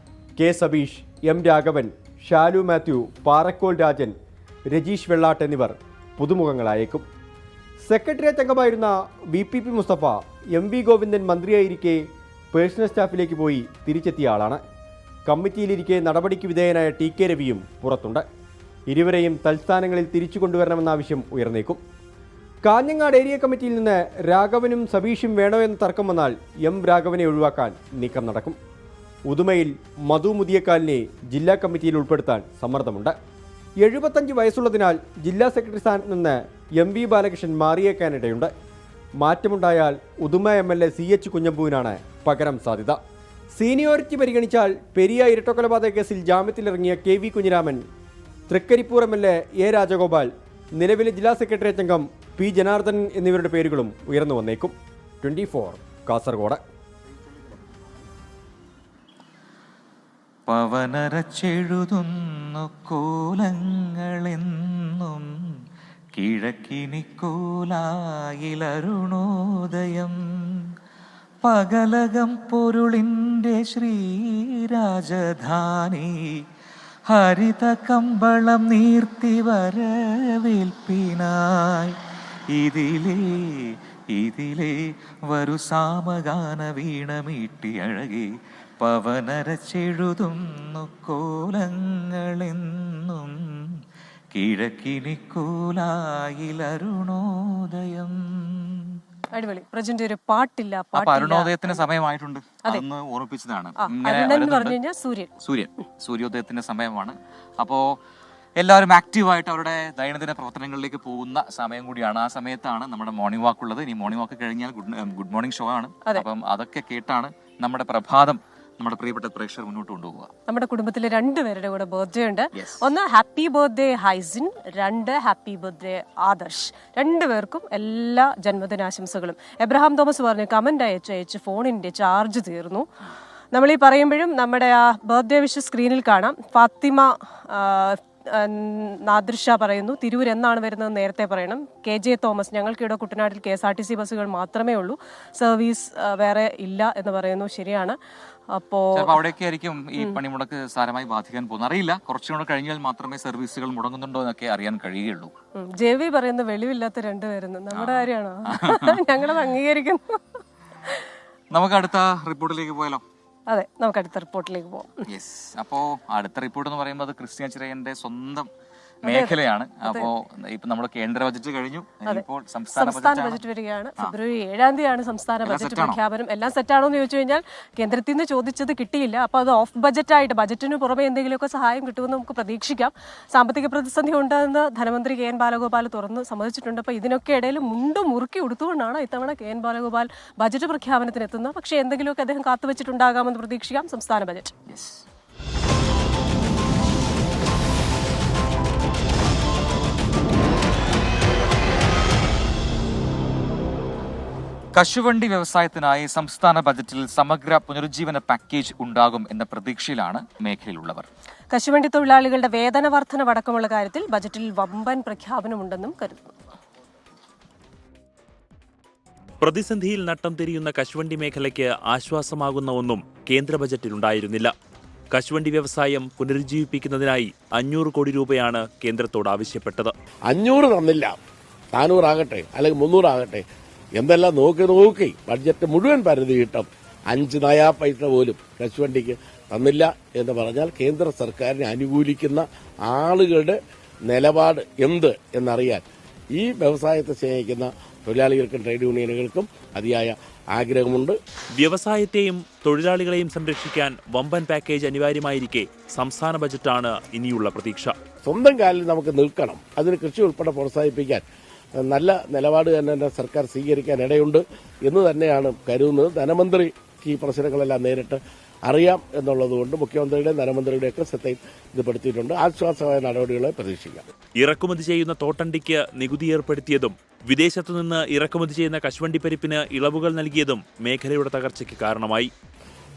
K സബീഷ്, M രാഘവൻ, ഷാലു മാത്യു, പാറക്കോൾ രാജൻ, രജീഷ് വെള്ളാട്ട് എന്നിവർ പുതുമുഖങ്ങളായേക്കും. സെക്രട്ടേറിയറ്റ് അംഗമായിരുന്ന VPP മുസ്തഫ MV ഗോവിന്ദൻ മന്ത്രിയായിരിക്കെ പേഴ്സണൽ സ്റ്റാഫിലേക്ക് പോയി തിരിച്ചെത്തിയ ആളാണ്. കമ്മിറ്റിയിലിരിക്കെ നടപടിക്ക് വിധേയനായ TK രവിയും പുറത്തുണ്ട്. ഇരുവരെയും തൽസ്ഥാനങ്ങളിൽ തിരിച്ചു കൊണ്ടുവരണമെന്ന ആവശ്യം ഉയർന്നേക്കും. കാഞ്ഞങ്ങാട് ഏരിയ കമ്മിറ്റിയിൽ നിന്ന് രാഘവനും സബീഷും വേണോ എന്ന തർക്കം വന്നാൽ M രാഘവനെ ഒഴിവാക്കാൻ നീക്കം നടക്കും. ഉദുമയിൽ മധു മുതിയക്കാലിനെ ജില്ലാ കമ്മിറ്റിയിൽ ഉൾപ്പെടുത്താൻ സമ്മർദ്ദമുണ്ട്. 75 വയസ്സുള്ളതിനാൽ ജില്ലാ സെക്രട്ടറി സ്ഥാനത്ത് നിന്ന് MV Balakrishnan മാറിയേക്കാനിടയുണ്ട്. മാറ്റമുണ്ടായാൽ Uduma MLA CH കുഞ്ഞമ്പുവിനാണ് പകരം സാധ്യത. സീനിയോറിറ്റി പരിഗണിച്ചാൽ പെരിയ ഇരട്ടക്കൊലപാതക കേസിൽ ജാമ്യത്തിലിറങ്ങിയ KV Kunhiraman, Trikaripur MLA A Rajagopal, നിലവിലെ ജില്ലാ സെക്രട്ടേറിയറ്റ് അംഗം P ജനാർദ്ദനൻ എന്നിവരുടെ പേരുകളും ഉയർന്നു വന്നേക്കും. 24 കാസർഗോഡ്. പവനരച്ചെഴുതുന്നു കോലങ്ങളെന്നും കിഴക്കിനിക്കോലായിലരുണോദയം പകലകം പൊരുളിൻ്റെ ശ്രീരാജധാനി ഹരിത കമ്പളം നീർത്തി വരവേൽപ്പിനായി ഇതിലേ വരു സാമഗാന വീണമീട്ടി അഴകെ പവനരച്ചെഴുതുന്നു കോലങ്ങളെന്നും കിഴക്കിനിക്കോലായിലരുണോദയം. അടിപൊളി. പ്രജന്റെ ഒരു പാട്ടില്ല. അരുണോദയത്തിന് സമയമായിട്ടുണ്ട്, അതൊന്ന് ഓർമ്മിപ്പിച്ചതാണ്. സൂര്യോദയത്തിന്റെ സമയമാണ്. അപ്പോ എല്ലാവരും ആക്റ്റീവായിട്ട് അവരുടെ ദൈനംദിന പ്രവർത്തനങ്ങളിലേക്ക് പോകുന്ന സമയം കൂടിയാണ്. ആ സമയത്താണ് നമ്മുടെ മോർണിംഗ് വാക്ക് ഉള്ളത്. ഇനി മോർണിംഗ് വാക്ക് കഴിഞ്ഞാൽ ഗുഡ് മോർണിംഗ് ഷോ ആണ്. അപ്പം അതൊക്കെ കേട്ടാണ് നമ്മുടെ പ്രഭാതം നമ്മുടെ പ്രിയപ്പെട്ട പ്രേക്ഷകർ മുന്നോട്ട് കൊണ്ടുപോകുക. നമ്മുടെ കുടുംബത്തിലെ 2 പേരുടെ കൂടെ ബർത്ത്ഡേ ഉണ്ട്. ഒന്ന് happy birthday Haisin, 2 happy birthday Adarsh. 2 പേർക്കും എല്ലാ ജന്മദിനാശംസകളും. എബ്രഹാം തോമസ് പറഞ്ഞു കമന്റ് അയച്ച് ഫോണിന്റെ ചാർജ് തീർന്നു. നമ്മൾ ഈ പറയുമ്പോഴും നമ്മുടെ ആ ബർത്ത്ഡേ വിഷ് സ്ക്രീനിൽ കാണാം. ഫാത്തിമ നാദൃഷ പറയുന്നു തിരൂർ എന്നാണ് വരുന്നത് നേരത്തെ പറയണം. KJ തോമസ് ഞങ്ങൾക്കിവിടെ കുട്ടനാട്ടിൽ KSRTC ബസ്സുകൾ മാത്രമേ ഉള്ളൂ, സർവീസ് വേറെ ഇല്ല എന്ന് പറയുന്നു. ശരിയാണ്. അപ്പോൾ അവിടെയൊക്കെ ആയിരിക്കും ഈ പണിമുടക്ക് സാരമായി ബാധിക്കാൻ പോകുന്നത്. അറിയില്ല, കുറച്ചുകൂടെ കഴിഞ്ഞാൽ മാത്രമേ സർവീസുകൾ മുടങ്ങുന്നുണ്ടോ എന്നൊക്കെ അറിയാൻ കഴിയുള്ളൂ. JV പറയുന്ന വെളിവില്ലാത്ത രണ്ടുപേരുന്നു നമ്മുടെ കാര്യമാണോ? ഞങ്ങളത് അംഗീകരിക്കുന്നു. നമുക്ക് അടുത്ത റിപ്പോർട്ടിലേക്ക് പോയാലോ? അതെ, നമുക്ക് അടുത്ത റിപ്പോർട്ടിലേക്ക് പോകാം. യെസ്, അപ്പോൾ അടുത്ത റിപ്പോർട്ട് എന്ന് പറയുമ്പോൾ അത് ക്രിസ്ത്യൻ ചിറയന്റെ സ്വന്തം മേഖലയാണ്. അപ്പോ ഇപ്പൊ നമ്മുടെ കേന്ദ്ര ബജറ്റ് കഴിഞ്ഞു, ഇപ്പോൾ സംസ്ഥാന ബജറ്റ് വരികയാണ്. ഫെബ്രുവരി 7-ാം തീയതിയാണ് സംസ്ഥാന ബജറ്റ് പ്രഖ്യാപനം. എല്ലാം സെറ്റാണോ എന്ന് ചോദിച്ചു കഴിഞ്ഞാൽ കേന്ദ്രത്തിൽ നിന്ന് ചോദിച്ചത് കിട്ടിയില്ല. അപ്പോൾ അത് ഓഫ് ബജറ്റായിട്ട് ബജറ്റിന് പുറമെ എന്തെങ്കിലുമൊക്കെ സഹായം കിട്ടുമെന്ന് നമുക്ക് പ്രതീക്ഷിക്കാം. സാമ്പത്തിക പ്രതിസന്ധി ഉണ്ടെന്ന് ധനമന്ത്രി KN ബാലഗോപാൽ തുറന്ന് സമ്മതിച്ചിട്ടുണ്ട്. അപ്പോൾ ഇതിനൊക്കെ ഇടയിൽ മുണ്ടും മുറുക്കി ഉടുത്തുകൊണ്ടാണ് ഇത്തവണ KN ബാലഗോപാൽ ബജറ്റ് പ്രഖ്യാപനത്തിന് എത്തുന്നത്. പക്ഷേ എന്തെങ്കിലുമൊക്കെ അദ്ദേഹം കാത്തുവച്ചിട്ടുണ്ടാകാമെന്ന് പ്രതീക്ഷിക്കാം സംസ്ഥാന ബജറ്റ്. കശുവണ്ടി വ്യവസായത്തിനായി സംസ്ഥാന ബജറ്റിൽ സമഗ്ര പുനരുജ്ജീവന പാക്കേജ് ഉണ്ടാകും എന്ന പ്രതീക്ഷയിലാണ് മേഖലയിലുള്ളവർ. കശുവണ്ടി തൊഴിലാളികളുടെ വേതന വർധനവടക്കമുള്ള കാര്യത്തിൽ ബജറ്റിൽ വമ്പൻ പ്രഖ്യാപനമുണ്ടെന്നും കരുതുന്നു. പ്രതിസന്ധിയിൽ നട്ടം തിരിയുന്ന കശുവണ്ടി മേഖലയ്ക്ക് ആശ്വാസമാകുന്ന ഒന്നും കേന്ദ്ര ബജറ്റിലുണ്ടായിരുന്നില്ല. കശുവണ്ടി വ്യവസായം പുനരുജ്ജീവിപ്പിക്കുന്നതിനായി 500 കോടി രൂപയാണ് കേന്ദ്രത്തോട് ആവശ്യപ്പെട്ടത്. 500 തന്നില്ല, 400 ആകട്ടെ അല്ലെങ്കിൽ 300 ആകട്ടെ, എന്തെല്ലാം നോക്കി ബഡ്ജറ്റ് മുഴുവൻ പരിധി കിട്ടും. 5 നയാ പൈസ പോലും കശുവണ്ടിക്ക് തന്നില്ല എന്ന് പറഞ്ഞാൽ കേന്ദ്ര സർക്കാരിനെ അനുകൂലിക്കുന്ന ആളുകളുടെ നിലപാട് എന്ത് എന്നറിയാൻ ഈ വ്യവസായത്തെ സ്നേഹിക്കുന്ന തൊഴിലാളികൾക്കും ട്രേഡ് യൂണിയനുകൾക്കും അതിയായ ആഗ്രഹമുണ്ട്. വ്യവസായത്തെയും തൊഴിലാളികളെയും സംരക്ഷിക്കാൻ വമ്പൻ പാക്കേജ് അനിവാര്യമായിരിക്കെ സംസ്ഥാന ബജറ്റാണ് ഇനിയുള്ള പ്രതീക്ഷ. സ്വന്തം കാലിൽ നമുക്ക് നിൽക്കണം, അതിന് കൃഷി ഉൾപ്പെടെ പ്രോത്സാഹിപ്പിക്കാൻ നല്ല നിലപാട് തന്നെ സർക്കാർ സ്വീകരിക്കാൻ ഇടയുണ്ട് എന്ന് തന്നെയാണ് കരുതുന്നത്. ധനമന്ത്രി ഈ പ്രശ്നങ്ങളെല്ലാം നേരിട്ട് അറിയാം എന്നുള്ളതുകൊണ്ട് മുഖ്യമന്ത്രിയുടെയും ധനമന്ത്രിയുടെയൊക്കെ ശ്രദ്ധയിൽ ഇത് പെടുത്തിയിട്ടുണ്ട്. ആശ്വാസമായ നടപടികളെ പ്രതീക്ഷിക്കാം. ഇറക്കുമതി ചെയ്യുന്ന തോട്ടണ്ടിക്ക് നികുതി ഏർപ്പെടുത്തിയതും വിദേശത്തുനിന്ന് ഇറക്കുമതി ചെയ്യുന്ന കശുവണ്ടി പരിപ്പിന് ഇളവുകൾ നൽകിയതും മേഖലയുടെ തകർച്ചയ്ക്ക് കാരണമായി.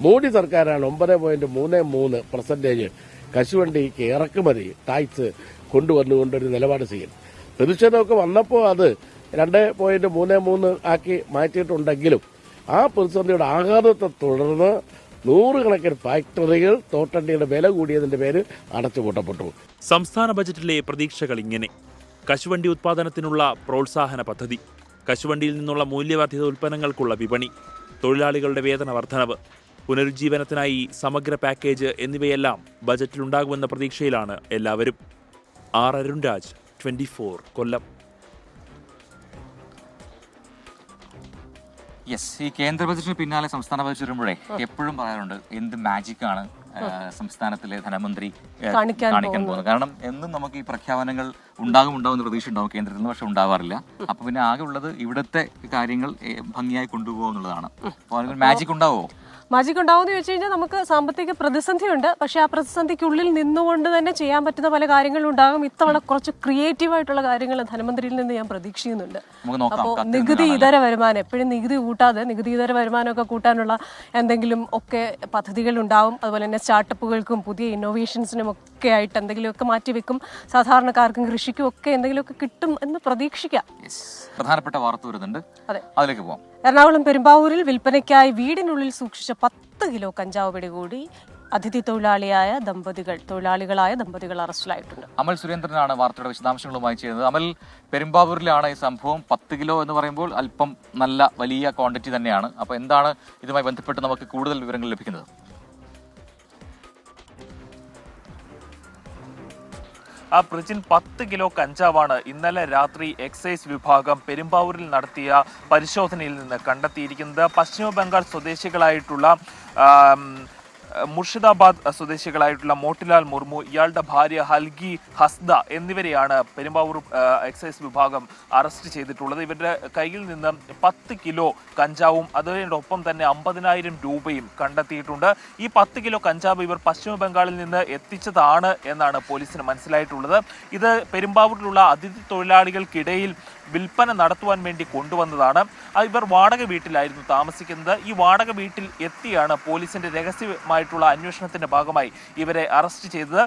മോഡി സർക്കാരാണ് 9.33% കശുവണ്ടിക്ക് ഇറക്കുമതി ടാക്സ് കൊണ്ടുവന്നുകൊണ്ടൊരു നിലപാട് ചെയ്യുന്നത്. പ്രതിഷേധമൊക്കെ വന്നപ്പോൾ അത് 2.33 ആക്കി മാറ്റിയിട്ടുണ്ടെങ്കിലും ആ പ്രതിസന്ധിയുടെ ആഘാതത്തെ തുടർന്ന് 100 കണക്കിന് ഫാക്ടറികൾ തോട്ടണ്ടിയുടെ വില കൂടിയതിന്റെ പേരിൽ അടച്ചുപൂട്ടപ്പെട്ടു. സംസ്ഥാന ബജറ്റിലെ പ്രതീക്ഷകൾ ഇങ്ങനെ: കശുവണ്ടി ഉത്പാദനത്തിനുള്ള പ്രോത്സാഹന പദ്ധതി, കശുവണ്ടിയിൽ നിന്നുള്ള മൂല്യവർദ്ധിത ഉൽപ്പന്നങ്ങൾക്കുള്ള വിപണി, തൊഴിലാളികളുടെ വേതന വർധനവ്, പുനരുജ്ജീവനത്തിനായി സമഗ്ര പാക്കേജ് എന്നിവയെല്ലാം ബജറ്റിലുണ്ടാകുമെന്ന പ്രതീക്ഷയിലാണ് എല്ലാവരും. അരുൺരാജ്, 24 കൊല്ലം. യെസ്, ഈ കേന്ദ്ര ബജറ്റിന് പിന്നാലെ സംസ്ഥാന ബജറ്റ് വരുമ്പോഴേ എപ്പോഴും പറയാറുണ്ട് എന്ത് മാജിക്കാണ് സംസ്ഥാനത്തിലെ ധനമന്ത്രി കാണിക്കാൻ പോകുന്നത്. കാരണം എന്നും നമുക്ക് ഈ പ്രഖ്യാപനങ്ങൾ ഉണ്ടാകുമെന്ന് പ്രതീക്ഷ ഉണ്ടാവും കേന്ദ്രത്തിൽ നിന്ന്, പക്ഷെ ഉണ്ടാവാറില്ല. അപ്പൊ പിന്നെ ആകെ ഉള്ളത് ഇവിടുത്തെ കാര്യങ്ങൾ ഭംഗിയായി കൊണ്ടുപോകുക എന്നുള്ളതാണ്. അപ്പോൾ മാജിക് ഉണ്ടാവുമോ? മാജിക് ഉണ്ടാവുമെന്ന് ചോദിച്ചു കഴിഞ്ഞാൽ നമുക്ക് സാമ്പത്തിക പ്രതിസന്ധിയുണ്ട്, പക്ഷേ ആ പ്രതിസന്ധിക്കുള്ളിൽ നിന്നുകൊണ്ട് തന്നെ ചെയ്യാൻ പറ്റുന്ന പല കാര്യങ്ങളും ഉണ്ടാകും. ഇത്തവണ കുറച്ച് ക്രിയേറ്റീവായിട്ടുള്ള കാര്യങ്ങൾ ധനമന്ത്രിയിൽ നിന്ന് ഞാൻ പ്രതീക്ഷിക്കുന്നുണ്ട്. അപ്പോൾ നികുതി ഇതര വരുമാനം, എപ്പോഴും നികുതി കൂട്ടാതെ നികുതി ഇതര വരുമാനമൊക്കെ കൂട്ടാനുള്ള എന്തെങ്കിലും ഒക്കെ പദ്ധതികൾ ഉണ്ടാവും. അതുപോലെ തന്നെ സ്റ്റാർട്ടപ്പുകൾക്കും പുതിയ ഇന്നോവേഷൻസിനും ഒക്കെ ആയിട്ട് എന്തെങ്കിലുമൊക്കെ മാറ്റിവെക്കും. സാധാരണക്കാർക്കും കൃഷിക്കും ഒക്കെ എന്തെങ്കിലുമൊക്കെ കിട്ടും എന്ന് പ്രതീക്ഷിക്കാം. പ്രധാനപ്പെട്ട വാർത്ത വരുന്നുണ്ട്, അതിലേക്ക് പോകാം. എറണാകുളം പെരുമ്പാവൂരിൽ വിൽപ്പനയ്ക്കായി വീടിനുള്ളിൽ സൂക്ഷിച്ച 10 കിലോ കഞ്ചാവ് പിടികൂടി. അതിഥി തൊഴിലാളികളായ ദമ്പതികൾ അറസ്റ്റിലായിട്ടുണ്ട്. അമൽ സുരേന്ദ്രനാണ് വാർത്തയുടെ വിശദാംശങ്ങളുമായി ചെയ്യുന്നത്. അമൽ, പെരുമ്പാവൂരിലാണ് ഈ സംഭവം. 10 കിലോ എന്ന് പറയുമ്പോൾ അല്പം നല്ല വലിയ ക്വാണ്ടിറ്റി തന്നെയാണ്. അപ്പോൾ എന്താണ് ഇതുമായി ബന്ധപ്പെട്ട് നമുക്ക് കൂടുതൽ വിവരങ്ങൾ ലഭിക്കുന്നത്? പ്രജിൻ 10 കിലോ കഞ്ചാവാണ് ഇന്നലെ രാത്രി എക്സൈസ് വിഭാഗം പെരുമ്പാവൂരിൽ നടത്തിയ പരിശോധനയിൽ നിന്ന് കണ്ടെത്തിയിരിക്കുന്നത്. പശ്ചിമ ബംഗാൾ സ്വദേശികളായിട്ടുള്ള മുർഷിദാബാദ് സ്വദേശികളായിട്ടുള്ള മോട്ടിലാൽ മുർമു, ഇയാളുടെ ഭാര്യ ഹൽഗി ഹസ്ദ എന്നിവരെയാണ് പെരുമ്പാവൂർ എക്സൈസ് വിഭാഗം അറസ്റ്റ് ചെയ്തിട്ടുള്ളത്. ഇവരുടെ കയ്യിൽ നിന്ന് 10 കിലോ കഞ്ചാവും അതിനോടൊപ്പം തന്നെ 50,000 രൂപയും കണ്ടെത്തിയിട്ടുണ്ട്. ഈ 10 കിലോ കഞ്ചാവ് ഇവർ പശ്ചിമ ബംഗാളിൽ നിന്ന് എത്തിച്ചതാണ് എന്നാണ് പോലീസിന് മനസ്സിലായിട്ടുള്ളത്. ഇത് പെരുമ്പാവൂരിലുള്ള അതിഥി തൊഴിലാളികൾക്കിടയിൽ വിൽപ്പന നടത്തുവാൻ വേണ്ടി കൊണ്ടുവന്നതാണ്. ഇവർ വാടക വീട്ടിലായിരുന്നു താമസിക്കുന്നത്. ഈ വാടക വീട്ടിൽ എത്തിയാണ് പോലീസിന്റെ രഹസ്യമായിട്ടുള്ള അന്വേഷണത്തിന്റെ ഭാഗമായി ഇവരെ അറസ്റ്റ് ചെയ്തത്.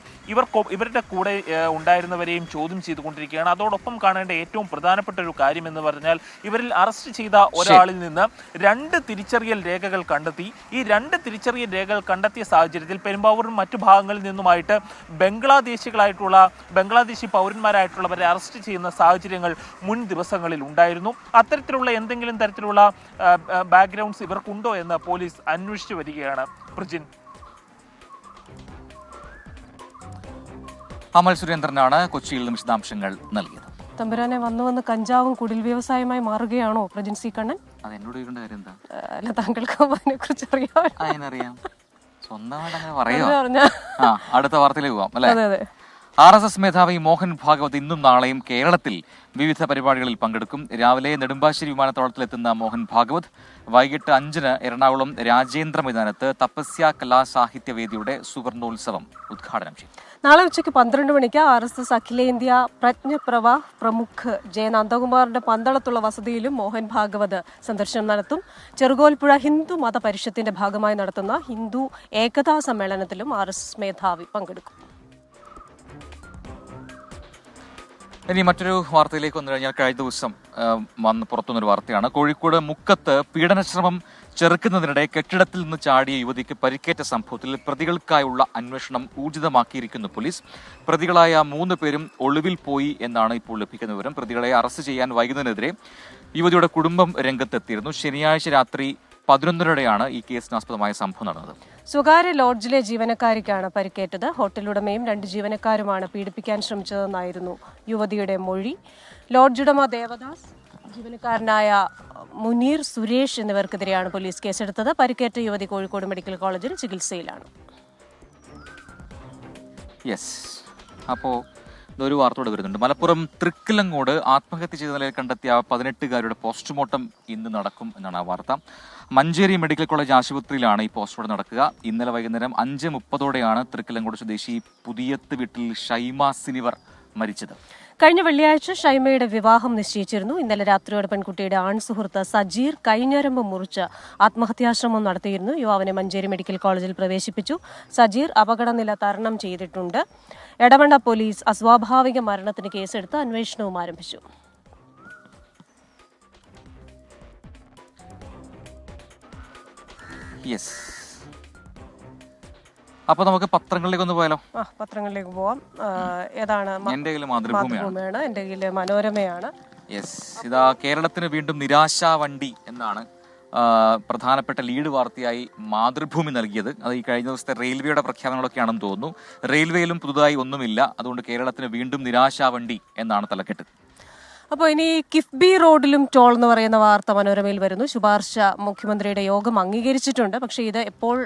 ഇവരുടെ കൂടെ ഉണ്ടായിരുന്നവരെയും ചോദ്യം ചെയ്തുകൊണ്ടിരിക്കുകയാണ്. അതോടൊപ്പം കാണേണ്ട ഏറ്റവും പ്രധാനപ്പെട്ട ഒരു കാര്യം എന്ന് പറഞ്ഞാൽ ഇവരിൽ അറസ്റ്റ് ചെയ്ത ഒരാളിൽ നിന്ന് 2 തിരിച്ചറിയൽ രേഖകൾ കണ്ടെത്തി. ഈ 2 തിരിച്ചറിയൽ രേഖകൾ കണ്ടെത്തിയ സാഹചര്യത്തിൽ പെരുമ്പാവൂരിനും മറ്റു ഭാഗങ്ങളിൽ നിന്നുമായിട്ട് ബംഗ്ലാദേശി പൗരന്മാരായിട്ടുള്ളവരെ അറസ്റ്റ് ചെയ്യുന്ന സാഹചര്യങ്ങൾ മുൻ ദിവസങ്ങളിൽ ഉണ്ടായിരുന്നു. അത്തരത്തിലുള്ള എന്തെങ്കിലും തരത്തിലുള്ള ബാക്ക്ഗ്രൗണ്ട്സ് ഇവർക്കുണ്ടോ എന്ന് പോലീസ് അന്വേഷിച്ചു വരികയാണ്. പ്രജിൻ. അമൽ സുരേന്ദ്രനാണ് കൊച്ചിയിൽ നിന്നും വിശദാംശങ്ങൾ നൽകിയത്. തമ്പുരാനെ വന്ന് കഞ്ചാവും കുടിൽ വ്യവസായമായി മാറുകയാണോ പ്രജിൻ സി കണ്ണൻ? അത് എന്നോട് ചോദിക്കേണ്ട കാര്യം എന്താ? അല്ല, താങ്കൾക്ക് അതിനെ കുറിച്ച് അറിയാം. സ്വന്തമായിട്ട് അങ്ങനെ പറയുക. അടുത്ത വാർത്തയിലേക്ക് പോവാം അല്ലെ? അതെ. RSS മേധാവി മോഹൻ ഭാഗവത് ഇന്നും നാളെയും കേരളത്തിൽ വിവിധ പരിപാടികളിൽ പങ്കെടുക്കും. രാവിലെ നെടുമ്പാശ്ശേരി വിമാനത്താവളത്തിലെത്തുന്ന മോഹൻ ഭാഗവത് വൈകിട്ട് 5-ന് എറണാകുളം രാജേന്ദ്ര മൈതാനത്ത് തപസ്യ കലാസാഹിത്യവേദിയുടെ സുവർണോത്സവം ഉദ്ഘാടനം ചെയ്യും. നാളെ ഉച്ചയ്ക്ക് 12 മണിക്ക് RSS അഖിലേന്ത്യാ പ്രജ്ഞപ്രവാ പ്രമുഖ് ജെ നന്ദകുമാറിന്റെ പന്തളത്തുള്ള വസതിയിലും മോഹൻ ഭാഗവത് സന്ദർശനം നടത്തും. ചെറുകോൽപ്പുഴ ഹിന്ദു മത പരിഷത്തിന്റെ ഭാഗമായി നടത്തുന്ന ഹിന്ദു ഏകതാ സമ്മേളനത്തിലും RSS മേധാവി പങ്കെടുക്കും. ഇനി മറ്റൊരു വാർത്തയിലേക്ക് വന്നു കഴിഞ്ഞാൽ കഴിഞ്ഞ ദിവസം പുറത്തുനിന്നൊരു വാർത്തയാണ്. കോഴിക്കോട് മുക്കത്ത് പീഡനശ്രമം ചെറുക്കുന്നതിനിടെ കെട്ടിടത്തിൽ നിന്ന് ചാടിയ യുവതിക്ക് പരിക്കേറ്റ സംഭവത്തിൽ പ്രതികൾക്കായുള്ള അന്വേഷണം ഊർജിതമാക്കിയിരിക്കുന്നു പോലീസ്. പ്രതികളായ 3 പേരും ഒളിവിൽ പോയി എന്നാണ് ഇപ്പോൾ ലഭിക്കുന്ന വിവരം. പ്രതികളെ അറസ്റ്റ് ചെയ്യാൻ വൈകുന്നതിനെതിരെ യുവതിയുടെ കുടുംബം രംഗത്തെത്തിയിരുന്നു. ശനിയാഴ്ച രാത്രി 11:30-യാണ് ഈ കേസിനാസ്പദമായ സംഭവം നടന്നത്. സ്വകാര്യ ലോഡ്ജിലെ ജീവനക്കാരിക്കാണ് പരിക്കേറ്റത്. ഹോട്ടലുടമയും 2 ജീവനക്കാരുമാണ് പീഡിപ്പിക്കാൻ ശ്രമിച്ചതെന്നായിരുന്നു യുവതിയുടെ മൊഴി. ലോഡ്ജുടമ ദേവദാസ്, ജീവനക്കാരനായ മുനീർ സുരേഷ് എന്നിവർക്കെതിരെയാണ് പോലീസ് കേസെടുത്തത്. പരിക്കേറ്റ യുവതി കോഴിക്കോട് മെഡിക്കൽ കോളേജിൽ ചികിത്സയിലാണ്. അപ്പോൾ ഇതൊരു വാർത്തയോടെ വരുന്നുണ്ട്. മലപ്പുറം തൃക്കിലങ്ങോട് ആത്മഹത്യ ചെയ്ത നിലയിൽ കണ്ടെത്തിയ 18-കാരുടെ പോസ്റ്റ്മോർട്ടം ഇന്ന് നടക്കും എന്നാണ് ആ വാർത്ത. മഞ്ചേരി മെഡിക്കൽ കോളേജ് ആശുപത്രിയിലാണ് ഈ പോസ്റ്റ്മോർട്ടം നടക്കുക. ഇന്നലെ വൈകുന്നേരം 5:30-ഓടെയാണ് തൃക്കിലങ്ങോട് സ്വദേശി പുതിയത്ത് വീട്ടിൽ ഷൈമ സിനിവർ മരിച്ചത്. കഴിഞ്ഞ വെള്ളിയാഴ്ച ഷൈമയുടെ വിവാഹം നിശ്ചയിച്ചിരുന്നു. ഇന്നലെ രാത്രിയോടെ പെൺകുട്ടിയുടെ ആൺസുഹൃത്ത് സജീർ കൈഞ്ഞരമ്പ് മുറിച്ച് ആത്മഹത്യാശ്രമം നടത്തിയിരുന്നു. യുവാവിനെ മഞ്ചേരി മെഡിക്കൽ കോളേജിൽ പ്രവേശിപ്പിച്ചു. സജീർ അപകടനില തരണം ചെയ്തിട്ടുണ്ട്. എടവണ്ണ പോലീസ് അസ്വാഭാവിക മരണത്തിന് കേസെടുത്ത് അന്വേഷണവും ആരംഭിച്ചു. അപ്പൊ നമുക്ക് പത്രങ്ങളിലേക്ക് ഒന്ന് പോയാലോ? പത്രങ്ങളിലേക്ക് പോവാം. ഏതാണ്? എന്റെ കയ്യിൽ മാതൃഭൂമിയാണ്, എന്റെ കയ്യിൽ മനോരമയാണ്. ഇതാ കേരളത്തിന് വീണ്ടും നിരാശാവണ്ടി എന്നാണ് പ്രധാനപ്പെട്ട ലീഡ് വാർത്തയായി മാതൃഭൂമി നൽകിയത്. അത് ഈ കഴിഞ്ഞ ദിവസത്തെ റെയിൽവേയുടെ പ്രഖ്യാപനങ്ങളൊക്കെയാണെന്ന് തോന്നുന്നു. റെയിൽവേയിലും പുതുതായി ഒന്നുമില്ല, അതുകൊണ്ട് കേരളത്തിന് വീണ്ടും നിരാശാവണ്ടി എന്നാണ് തലക്കെട്ട്. അപ്പോൾ ഇനി കിഫ്ബി റോഡിലും ടോൾ എന്ന് പറയുന്ന വാർത്ത മനോരമയിൽ വരുന്നു. ശുപാർശ മുഖ്യമന്ത്രിയുടെ യോഗം അംഗീകരിച്ചിട്ടുണ്ട്. പക്ഷേ ഇത് എപ്പോൾ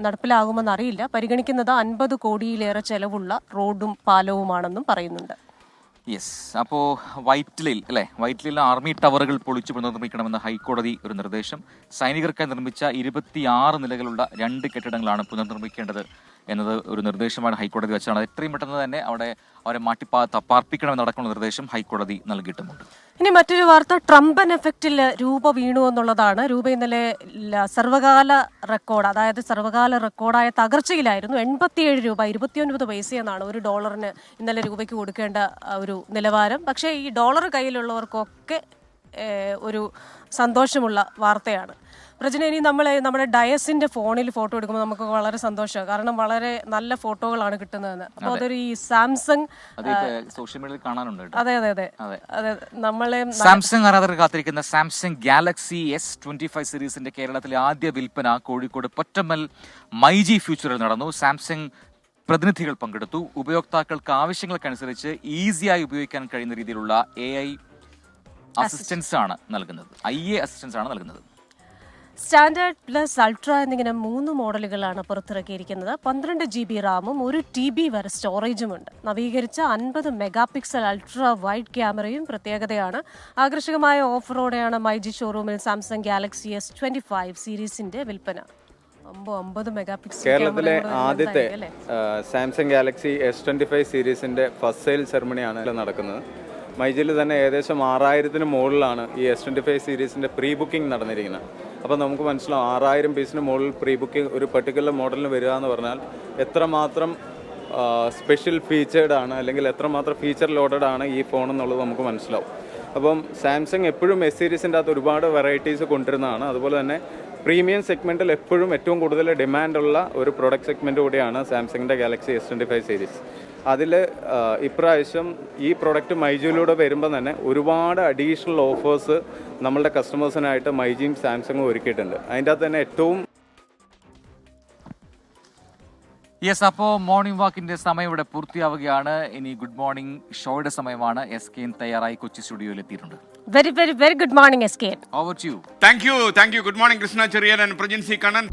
നടപ്പിലാകുമെന്ന് അറിയില്ല. പരിഗണിക്കുന്നത് 50 കോടിയിലേറെ ചെലവുള്ള റോഡും പാലവുമാണെന്നും പറയുന്നുണ്ട്. അപ്പോൾ വൈറ്റിലിൽ ആർമി ടവറുകൾ പൊളിച്ചു പുനർനിർമ്മിക്കണമെന്ന ഹൈക്കോടതി ഒരു നിർദ്ദേശം. സൈനികർക്കായി നിർമ്മിച്ച 26 നിലകളുള്ള 2 കെട്ടിടങ്ങളാണ് പുനർനിർമ്മിക്കേണ്ടത് എന്നത് ഒരു നിർദ്ദേശമാണ് ഹൈക്കോടതി വെച്ചാണ്. എത്രയും പെട്ടെന്ന് തന്നെ അവരെ പാർപ്പിക്കണമെന്നടക്കമുള്ള നിർദ്ദേശം ഹൈക്കോടതി നൽകിയിട്ടുമുണ്ട്. ഇനി മറ്റൊരു വാർത്ത, ട്രംപൻ എഫക്റ്റിൽ രൂപ വീണു എന്നുള്ളതാണ്. രൂപ ഇന്നലെ സർവകാല റെക്കോർഡായ തകർച്ചയിലായിരുന്നു. 87 രൂപ 29 പൈസ എന്നാണ് $1 ഇന്നലെ രൂപയ്ക്ക് കൊടുക്കേണ്ട ഒരു നിലവാരം. പക്ഷേ ഈ ഡോളർ കയ്യിലുള്ളവർക്കൊക്കെ ഒരു സന്തോഷമുള്ള വാർത്തയാണ്. പ്രജന, ഇനി നമ്മുടെ ഡയസിന്റെ ഫോണിൽ ഫോട്ടോ എടുക്കുമ്പോൾ നമുക്ക് വളരെ സന്തോഷമാണ്. കാരണം വളരെ നല്ല ഫോട്ടോകളാണ് കിട്ടുന്നതെന്ന്. അപ്പോൾ അതൊരു ഈ സാംസങ് സോഷ്യൽ മീഡിയയിൽ കാണാനുണ്ട്. അതെ നമ്മളെ സാംസങ് ആരാധകർ കാത്തിരിക്കുന്ന സാംസങ് ഗാലക്സി S25 സീരീസിന്റെ കേരളത്തിലെ ആദ്യ വിൽപ്പന കോഴിക്കോട് പൊറ്റമ്മൽ മൈജി ഫ്യൂച്ചറിൽ നടന്നു. സാംസങ് പ്രതിനിധികൾ പങ്കെടുത്തു. ഉപയോക്താക്കൾക്ക് ആവശ്യങ്ങൾക്കനുസരിച്ച് ഈസിയായി ഉപയോഗിക്കാൻ കഴിയുന്ന രീതിയിലുള്ള AI അസിസ്റ്റൻസ് ആണ് നൽകുന്നത്. IA അസിസ്റ്റൻസ് ആണ് നൽകുന്നത്. സ്റ്റാൻഡേർഡ് പ്ലസ് അൾട്ര എന്നിങ്ങനെ 3 മോഡലുകളാണ് പുറത്തിറക്കിയിരിക്കുന്നത്. 12 GB റാമും 1 TB വരെ സ്റ്റോറേജുമുണ്ട്. നവീകരിച്ച 50 മെഗാപിക്സൽ അൾട്ര വൈഡ് ക്യാമറയും പ്രത്യേകതയാണ്. ആകർഷകമായ ഓഫറോടെയാണ് മൈജി ഷോറൂമിൽ സാംസങ് ഗാലക്സി S25 സീരീസിന്റെ വിൽപ്പന. 50 മെഗാപിക്സൽ കേരളത്തിലെ ആദ്യത്തെ സാംസങ് ഗാലക്സി S25 സീരീസിന്റെ ഫസ്റ്റ് സെയിൽ സെറമണിയാണ് നടക്കുന്നത്. മൈജിയിൽ തന്നെ ഏകദേശം 6000-ന് മുകളിലാണ് ഈ S25 സീരീസിൻ്റെ പ്രീ ബുക്കിംഗ് നടന്നിരിക്കുന്നത്. അപ്പോൾ നമുക്ക് മനസ്സിലാവും 6000 പീസിന് മുകളിൽ പ്രീ ബുക്കിംഗ് ഒരു പെർട്ടിക്കുലർ മോഡലിന് വരിക എന്ന് പറഞ്ഞാൽ എത്രമാത്രം സ്പെഷ്യൽ ഫീച്ചേർഡ് ആണ്, അല്ലെങ്കിൽ എത്രമാത്രം ഫീച്ചർ ലോഡഡ് ആണ് ഈ ഫോൺ എന്നുള്ളത് നമുക്ക് മനസ്സിലാവും. അപ്പം സാംസങ് എപ്പോഴും S സീരീസിൻ്റെ അകത്ത് ഒരുപാട് വെറൈറ്റീസ് കൊണ്ടുവരുന്നതാണ്. അതുപോലെ തന്നെ പ്രീമിയം സെഗ്മെൻറ്റിൽ എപ്പോഴും ഏറ്റവും കൂടുതൽ ഡിമാൻഡുള്ള ഒരു പ്രൊഡക്റ്റ് സെഗ്മെൻറ്റ് കൂടിയാണ് സാംസങ്ങിൻ്റെ ഗാലക്സി S25 സീരീസ്. അതിൽ ഇപ്രാവശ്യം ഈ പ്രൊഡക്റ്റ് മൈജിയിലൂടെ വരുമ്പോൾ തന്നെ ഒരുപാട് അഡീഷണൽ ഓഫേഴ്സ് നമ്മളുടെ കസ്റ്റമേഴ്സിനായിട്ട് മൈജിയും സാംസങ്ങും ഒരുക്കിയിട്ടുണ്ട്. അതിൻ്റെ അകത്ത് തന്നെ ഏറ്റവും യെസ്, അപ്പോൾ മോർണിംഗ് വാക്കിന്റെ സമയം ഇവിടെ പൂർത്തിയാവുകയാണ്. ഇനി ഗുഡ് മോർണിംഗ് ഷോയുടെ സമയമാണ്. SK തയ്യാറായി കൊച്ചി സ്റ്റുഡിയോയിൽ എത്തിയിട്ടുണ്ട്. Very very very good morning SK. Over to you. Thank you. Good morning Krishna Cheriyan and Prajin C Kannan.